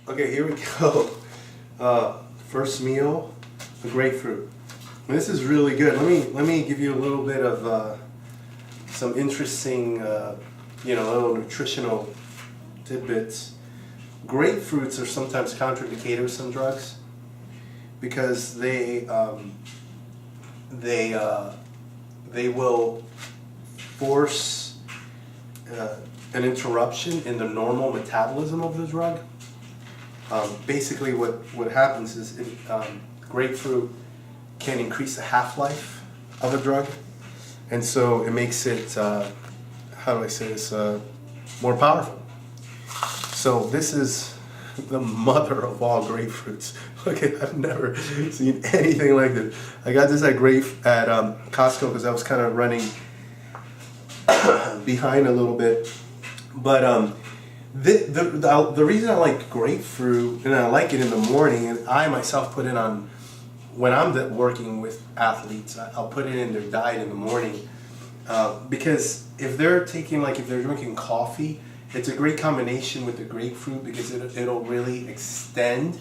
Okay, here we go. First meal, a grapefruit. And this is really good. Let me give you a little bit of some interesting, little nutritional tidbits. Grapefruits are sometimes contraindicated with some drugs because they will force an interruption in the normal metabolism of the drug. Basically, what happens is grapefruit can increase the half-life of a drug, and so it makes it, how do I say this, more powerful. So this is the mother of all grapefruits. Look at, I've never seen anything like this. I got this at Costco because I was kind of running behind a little bit, but the reason I like grapefruit, and I like it in the morning, and I myself put it on when I'm working with athletes, I'll put it in their diet in the morning, because if they're drinking coffee, it's a great combination with the grapefruit because it'll really extend,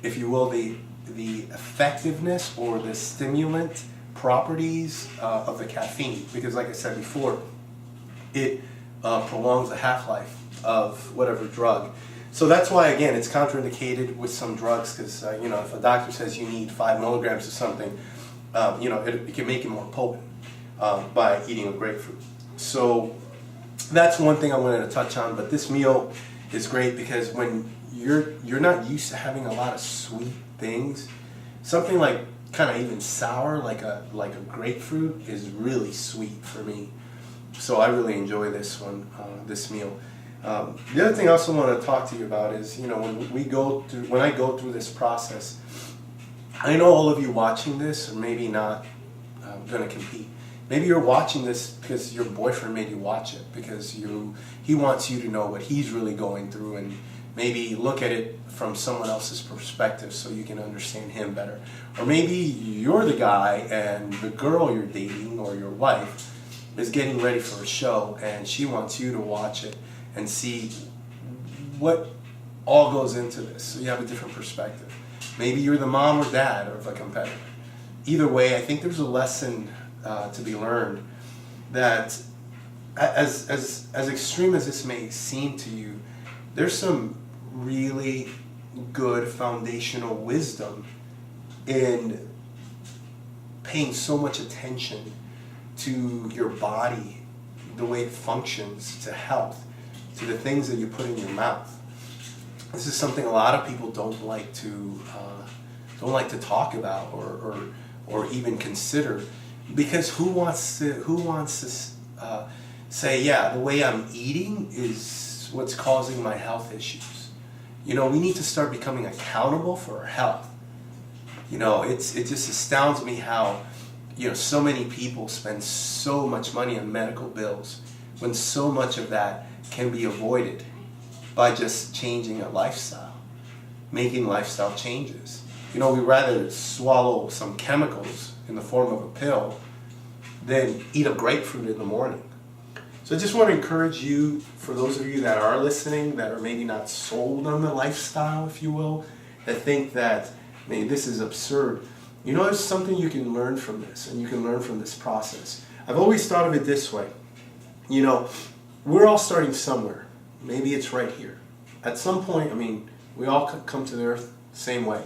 if you will, the effectiveness or the stimulant properties of the caffeine, because like I said before, it prolongs the half-life of whatever drug. So that's why, again, it's contraindicated with some drugs because, if a doctor says you need 5 milligrams of something, it can make it more potent by eating a grapefruit. So that's one thing I wanted to touch on, but this meal is great because when you're not used to having a lot of sweet things, something like kind of even sour, like a grapefruit, is really sweet for me. So I really enjoy this one, this meal. The other thing I also want to talk to you about is, when I go through this process, I know all of you watching this are maybe not going to compete. Maybe you're watching this because your boyfriend made you watch it because he wants you to know what he's really going through and maybe look at it from someone else's perspective so you can understand him better. Or maybe you're the guy and the girl you're dating or your wife is getting ready for a show and she wants you to watch it and see what all goes into this so you have a different perspective. Maybe you're the mom or dad of a competitor. Either way, I think there's a lesson to be learned that as extreme as this may seem to you, there's some really good foundational wisdom in paying so much attention to your body, the way it functions, to health, to the things that you put in your mouth. This is something a lot of people don't like to talk about or even consider, because who wants to say, yeah, the way I'm eating is what's causing my health issues. We need to start becoming accountable for our health. It just astounds me how so many people spend so much money on medical bills when so much of that can be avoided by just changing a lifestyle, making lifestyle changes. We'd rather swallow some chemicals in the form of a pill than eat a grapefruit in the morning. So I just want to encourage you, for those of you that are listening, that are maybe not sold on the lifestyle, if you will, that think that maybe this is absurd. There's something you can learn from this, and you can learn from this process. I've always thought of it this way. We're all starting somewhere. Maybe it's right here. At some point, we all come to the earth the same way,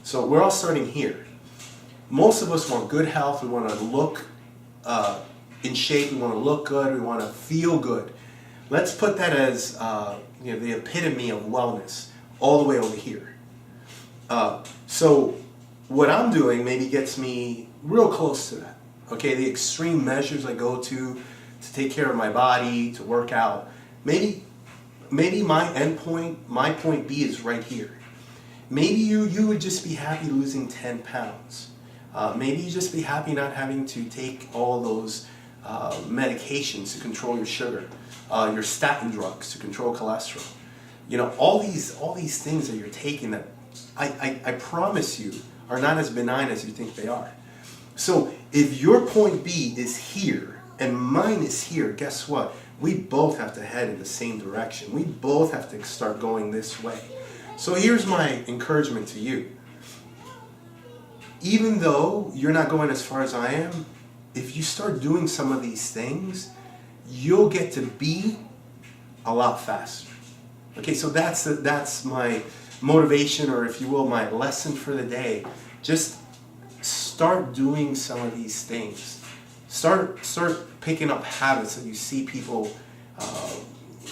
So we're all starting here. Most of us want good health. We want to look in shape. We want to look good. We want to feel good. Let's put that as the epitome of wellness, all the way over here. So what I'm doing maybe gets me real close to that. Okay, the extreme measures I go to take care of my body, to work out. Maybe my end point, my point B is right here. Maybe you would just be happy losing 10 pounds. Maybe you just be happy not having to take all those medications to control your sugar, your statin drugs to control cholesterol. All these things that you're taking that I promise you are not as benign as you think they are. So if your point B is here and mine is here, guess what? we both have to head in the same direction. We both have to start going this way. So here's my encouragement to you. Even though you're not going as far as I am, if you start doing some of these things, you'll get to be a lot faster. Okay, so that's my motivation, or if you will, my lesson for the day. Just start doing some of these things. Start picking up habits that you see people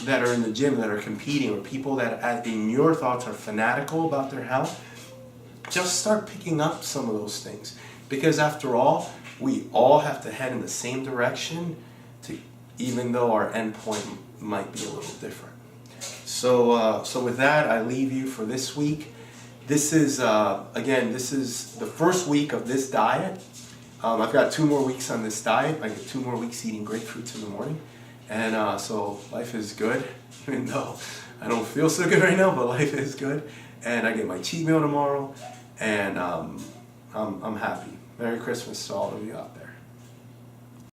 that are in the gym that are competing, or people that in your thoughts are fanatical about their health. Just start picking up some of those things, because after all, we all have to head in the same direction, even though our end point might be a little different. So with that, I leave you for this week. This is this is the first week of this diet. I've got 2 more weeks on this diet. I get 2 more weeks eating grapefruits in the morning, and so life is good, even though I don't feel so good right now. But life is good, and I get my cheat meal tomorrow, and I'm happy. Merry Christmas to all of you out there.